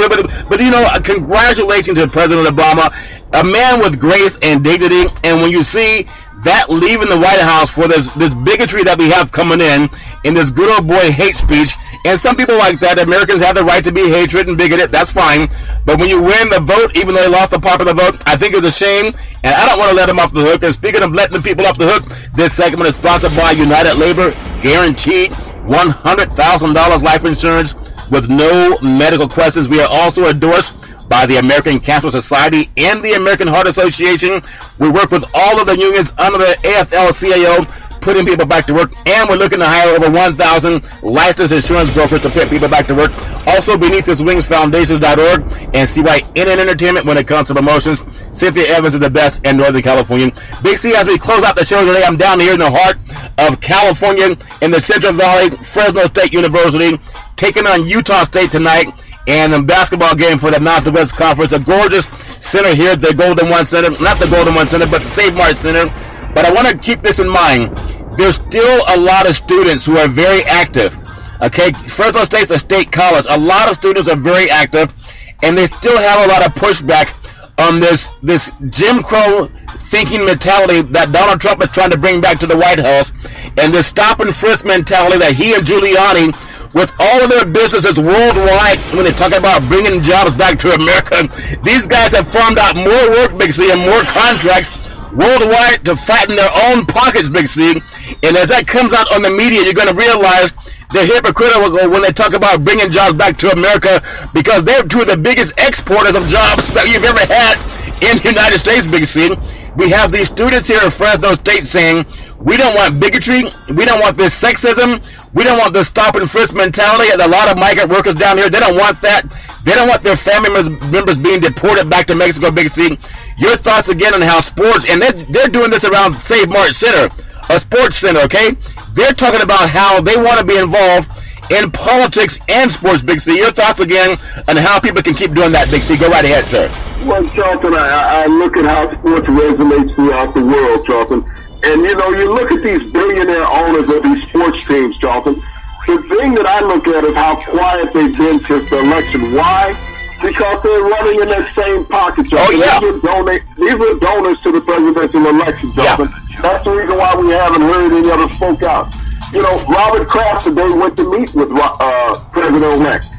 [SPEAKER 1] but you know, congratulations to President Obama, a man with grace and dignity. And when you see that leaving the White House for this bigotry that we have coming in this good old boy hate speech, and some people like that, Americans have the right to be hatred and bigoted, that's fine. But when you win the vote, even though they lost the popular vote, I think it's a shame, and I don't want to let them off the hook. And speaking of letting the people off the hook, this segment is sponsored by United Labor, guaranteed $100,000 life insurance with no medical questions. We are also endorsed by the American Cancer Society and the American Heart Association. We work with all of the unions under the AFL-CIO, putting people back to work, and we're looking to hire over 1,000 licensed insurance brokers to put people back to work. Also, BeneathThisWingsFoundations.org and CYNN Entertainment when it comes to promotions. Cynthia Evans is the best in Northern California. Big C, as we close out the show today, I'm down here in the heart of California in the Central Valley, Fresno State University, taking on Utah State tonight. And a basketball game for the Mountain West Conference. A gorgeous center here at the Golden One Center. Not the Golden One Center, but the Save Mart Center. But I want to keep this in mind. There's still a lot of students who are very active. Okay, Fresno State's a state college. A lot of students are very active, and they still have a lot of pushback on this Jim Crow thinking mentality that Donald Trump is trying to bring back to the White House, and this stop and frisk mentality that he and Giuliani, with all of their businesses worldwide, when they talk about bringing jobs back to America, these guys have farmed out more work, Big C, and more contracts worldwide to fatten their own pockets, Big C. And as that comes out on the media, you're going to realize they're hypocritical when they talk about bringing jobs back to America, because they're two of the biggest exporters of jobs that you've ever had in the United States, Big C. We have these students here in Fresno State saying, we don't want bigotry, we don't want this sexism, we don't want this stop and frisk mentality. And a lot of migrant workers down here, they don't want that. They don't want their family members being deported back to Mexico, Big C. Your thoughts again on how sports, and they're doing this around Save Mart Center, a sports center, okay? They're talking about how they want to be involved in politics and sports, Big C. Your thoughts again on how people can keep doing that, Big C. Go right ahead, sir.
[SPEAKER 2] Well, Charlton, I look at how sports resonates throughout the world, Charlton. And, you know, you look at these billionaire owners of these sports teams, Charlton. The thing that I look at is how quiet they've been since the election. Why? Because they're running in that same pocket, Charlton.
[SPEAKER 1] Oh, yeah.
[SPEAKER 2] These are donors to the presidential election, Charlton. Yeah. That's the reason why we haven't heard any other spoke out. You know, Robert Kraft today went to meet with President-elect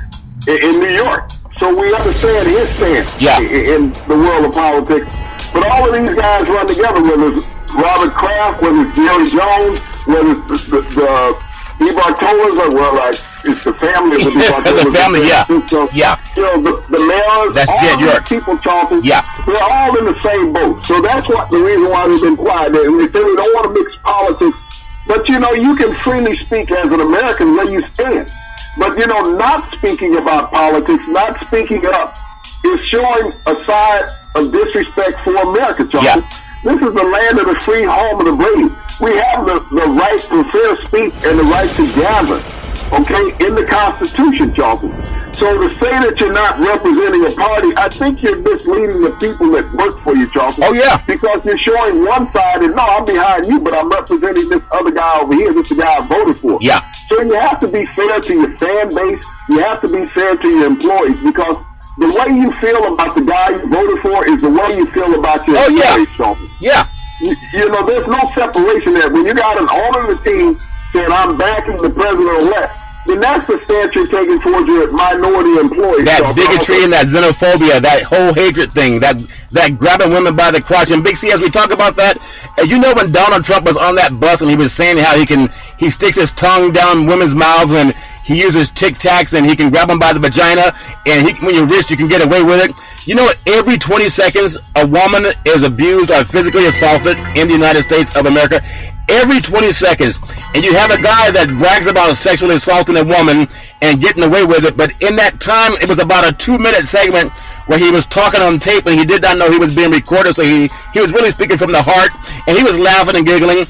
[SPEAKER 2] in New York. So we understand his stance in the world of politics. But all of these guys run together, whether it's Robert Kraft, whether it's Jerry Jones, whether it's the Bartolas, it's the family of the Bartolas.
[SPEAKER 1] The family, yeah. Yeah.
[SPEAKER 2] You know, the mayors,
[SPEAKER 1] that's
[SPEAKER 2] all the people, Charlton,
[SPEAKER 1] yeah.
[SPEAKER 2] they're all in the same boat. So that's what the reason why we've been quiet. And they say we don't want to mix politics. But, you know, you can freely speak as an American where you stand. But, you know, not speaking about politics, not speaking up, is showing a side of disrespect for America, Charlton.
[SPEAKER 1] Yeah.
[SPEAKER 2] This is the land of the free, home of the brave. We have the right to fair speech and the right to gather, okay, in the Constitution, Charlton. So to say that you're not representing a party, I think you're misleading the people that work for you, Charlton.
[SPEAKER 1] Oh, yeah.
[SPEAKER 2] Because you're showing one side, and no, I'm behind you, but I'm representing this other guy over here. This is the guy I voted for.
[SPEAKER 1] Yeah.
[SPEAKER 2] So you have to be fair to your fan base. You have to be fair to your employees, because the way you feel about the guy you voted for is the way you feel about your employees, Charlton.
[SPEAKER 1] Yeah.
[SPEAKER 2] You know, there's no separation there. When you got an owner of the team saying, I'm backing the president-elect, then that's the stance you're taking towards your minority employees.
[SPEAKER 1] That bigotry and that xenophobia, that whole hatred thing, that grabbing women by the crotch. And Big C, as we talk about that, you know when Donald Trump was on that bus and he was saying how he sticks his tongue down women's mouths and he uses Tic Tacs and he can grab them by the vagina, and when you're rich, you can get away with it. You know, every 20 seconds, a woman is abused or physically assaulted in the United States of America. Every 20 seconds. And you have a guy that brags about sexually assaulting a woman and getting away with it. But in that time, it was about a 2-minute segment where he was talking on tape and he did not know he was being recorded. So he was really speaking from the heart. And he was laughing and giggling.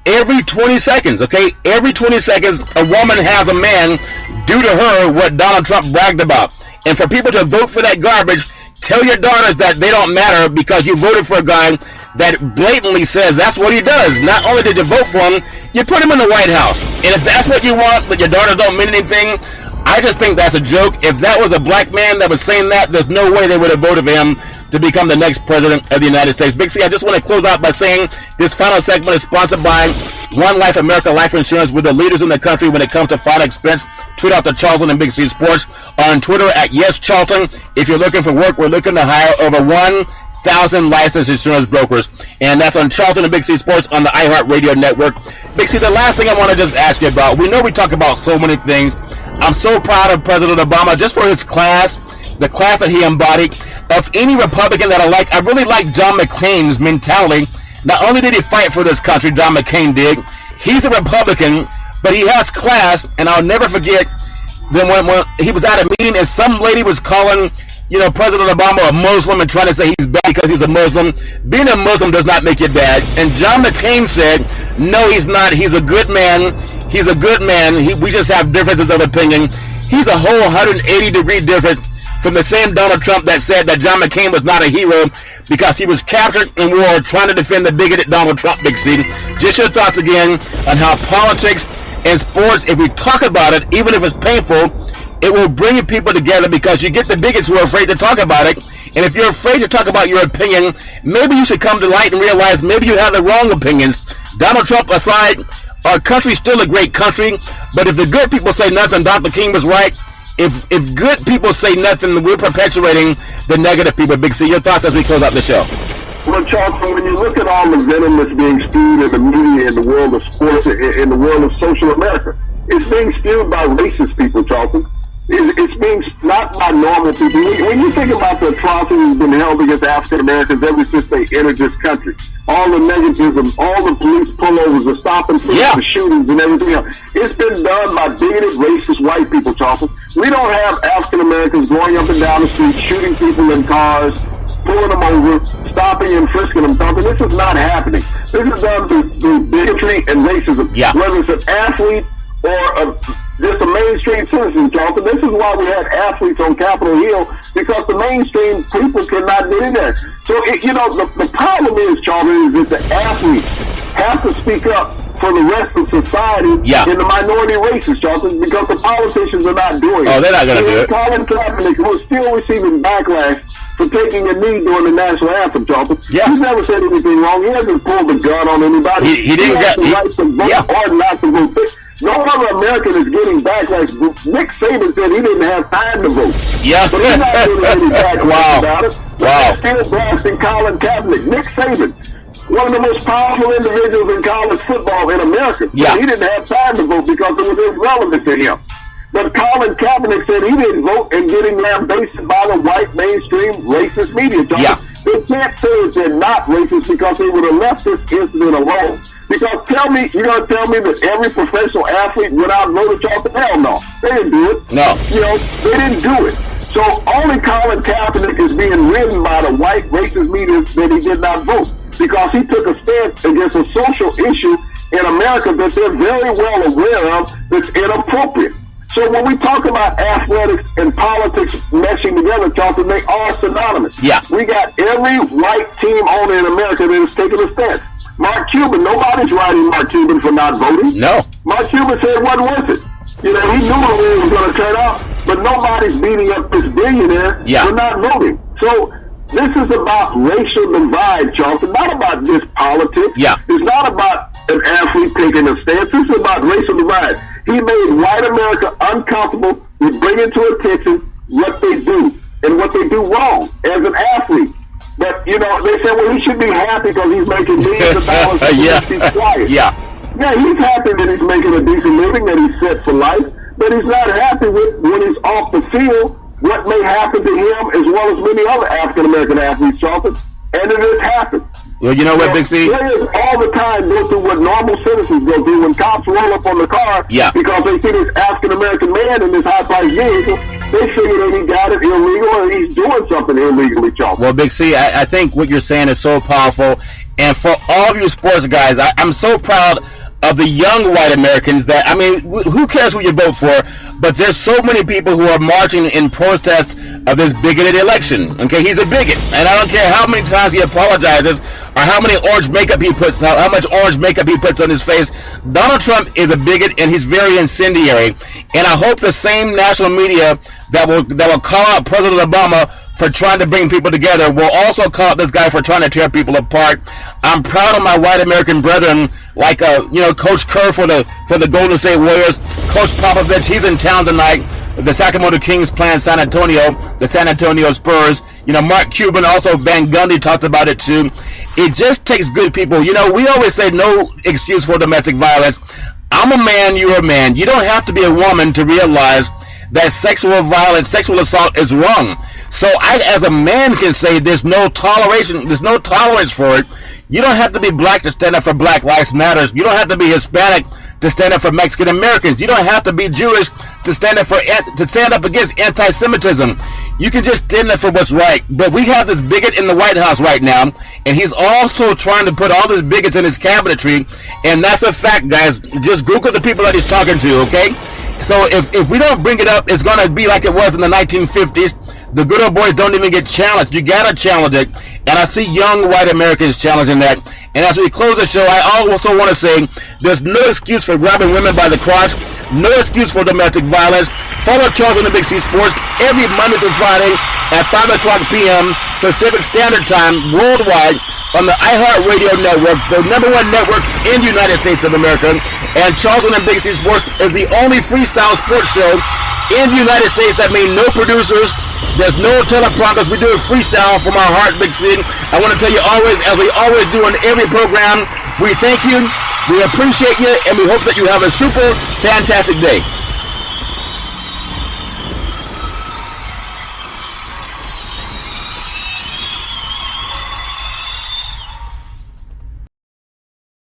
[SPEAKER 1] Every 20 seconds, okay? Every 20 seconds, a woman has a man do to her what Donald Trump bragged about. And for people to vote for that garbage, tell your daughters that they don't matter because you voted for a guy that blatantly says that's what he does. Not only did you vote for him, you put him in the White House. And if that's what you want, but your daughters don't mean anything, I just think that's a joke. If that was a black man that was saying that, there's no way they would have voted for him to become the next president of the United States. Big C, I just want to close out by saying this final segment is sponsored by One Life America Life Insurance. We're the leaders in the country when it comes to final expense. Tweet out to Charlton and Big C Sports on Twitter at YesCharlton. If you're looking for work, we're looking to hire over 1,000 licensed insurance brokers. And that's on Charlton and Big C Sports on the iHeartRadio network. Big C, the last thing I want to just ask you about, we know we talk about so many things. I'm so proud of President Obama just for his class, the class that he embodied. Of any Republican that I really like John McCain's mentality. Not only did he fight for this country, John McCain did, he's a Republican, but he has class, and I'll never forget when he was at a meeting and some lady was calling, you know, President Obama a Muslim and trying to say he's bad because he's a Muslim. Being a Muslim does not make you bad. And John McCain said, no, he's not. He's a good man. He's a good man. We just have differences of opinion. He's a whole 180-degree difference from the same Donald Trump that said that John McCain was not a hero because he was captured in war trying to defend the bigoted Donald Trump, Big C. Just your thoughts again on how politics and sports, if we talk about it, even if it's painful, it will bring people together because you get the bigots who are afraid to talk about it. And if you're afraid to talk about your opinion, maybe you should come to light and realize maybe you have the wrong opinions. Donald Trump aside, our country's still a great country, but if the good people say nothing, Dr. King was right. If good people say nothing, we're perpetuating the negative people. Big C, your thoughts as we close out the show.
[SPEAKER 2] Well, Charlton, when you look at all the venom that's being spewed in the media, in the world of sports, in the world of social America, it's being spewed by racist people, Charlton. It's being not by normal people. When you think about the atrocities been held against African Americans ever since they entered this country, all the negativism, all the police pullovers, the stop and frisk, the shootings and everything else, it's been done by bigoted, racist white people, Charlton. We don't have African Americans going up and down the street, shooting people in cars, pulling them over, stopping and frisking them, Charlton. This is not happening. This is done through bigotry and racism. Whether it's an athlete or just a mainstream citizen, Charlton. This is why we had athletes on Capitol Hill, because the mainstream people cannot get in there. So, the problem is, Charlton, is that the athletes have to speak up for the rest of society in the minority races, Charlton, because the politicians are not doing it.
[SPEAKER 1] Oh, they're not going to do it.
[SPEAKER 2] Colin Kaepernick, who is still receiving backlash for taking a knee during the national anthem, Charlton. He's never said anything wrong. He hasn't pulled a gun on anybody.
[SPEAKER 1] He didn't get
[SPEAKER 2] the right to vote or not to vote. No other American is getting backlash. Nick Saban said he didn't have time to vote. But he's not getting any backlash about it. They're still blasting Colin Kaepernick. Nick Saban. one of the most powerful individuals in college football in America.
[SPEAKER 1] Yeah.
[SPEAKER 2] He didn't have time to vote because it was irrelevant to him. But Colin Kaepernick said he didn't vote and getting lambasted by the white mainstream racist media.
[SPEAKER 1] Yeah.
[SPEAKER 2] They can't say that they're not racist because they would have left this incident alone. Because you're going to tell me that every professional athlete went out and voted Charlton? Hell no. They didn't do it.
[SPEAKER 1] No.
[SPEAKER 2] They didn't do it. So only Colin Kaepernick is being ridden by the white racist media that he did not vote because he took a stance against a social issue in America that they're very well aware of that's inappropriate. So when we talk about athletics and politics meshing together, Charlton, they are synonymous.
[SPEAKER 1] Yeah.
[SPEAKER 2] We got every white team owner in America that is taking a stance. Mark Cuban, nobody's writing Mark Cuban for not voting.
[SPEAKER 1] No.
[SPEAKER 2] Mark Cuban said it wasn't worth it. He knew the way it was going to turn out, but nobody's beating up this billionaire for not voting. So this is about racial divide, Charlton, not about just politics.
[SPEAKER 1] Yeah.
[SPEAKER 2] It's not about an athlete taking a stance. This is about racial divide. He made white America uncomfortable with bringing to attention what they do and what they do wrong as an athlete. But, they said, well, he should be happy because he's making millions of dollars and he's quiet.
[SPEAKER 1] Yeah,
[SPEAKER 2] he's happy that he's making a decent living, that he's set for life, but he's not happy with when he's off the field what may happen to him as well as many other African-American athletes, Charlton. And it has happened.
[SPEAKER 1] Well, you know what, Big C?
[SPEAKER 2] Players all the time go through what normal citizens go through when cops roll up on the car because they see this African-American man in this high-priced vehicle. They figure that he got it illegal or he's doing something illegally, Charlton.
[SPEAKER 1] Well, Big C, I think what you're saying is so powerful. And for all of you sports guys, I'm so proud of the young white Americans that, who cares who you vote for? But there's so many people who are marching in protest of this bigoted election. Okay, he's a bigot, and I don't care how many times he apologizes or how many orange makeup he puts, how much orange makeup he puts on his face. Donald Trump is a bigot, and he's very incendiary. And I hope the same national media that will call out President Obama for trying to bring people together will also call out this guy for trying to tear people apart. I'm proud of my white American brethren, like Coach Kerr for the Golden State Warriors, Coach Popovich, he's in town tonight. The Sacramento Kings playing San Antonio, the San Antonio Spurs. Mark Cuban, also Van Gundy talked about it too. It just takes good people. We always say no excuse for domestic violence. I'm a man, you're a man. You don't have to be a woman to realize that sexual violence, sexual assault is wrong. So I, as a man, can say there's no tolerance for it. You don't have to be black to stand up for Black Lives Matter. You don't have to be Hispanic to stand up for Mexican Americans. You don't have to be Jewish to stand up against anti-Semitism. You can just stand up for what's right. But we have this bigot in the White House right now, and he's also trying to put all these bigots in his cabinetry, and that's a fact, guys. Just Google the people that he's talking to, okay? So if we don't bring it up, it's going to be like it was in the 1950s. The good old boys don't even get challenged. You got to challenge it. And I see young white Americans challenging that. And as we close the show, I also want to say there's no excuse for grabbing women by the crotch. No excuse for domestic violence. Follow Charlton Big C Sports every Monday through Friday at 5 o'clock p.m. Pacific Standard Time worldwide on the iHeartRadio network, the #1 network in the United States of America. And Charlton Big C Sports is the only freestyle sports show in the United States that made no producers. There's no teleprompters. We do it freestyle from our heart, Big C. I want to tell you always, as we always do on every program, we thank you, we appreciate you, and we hope that you have a super fantastic day.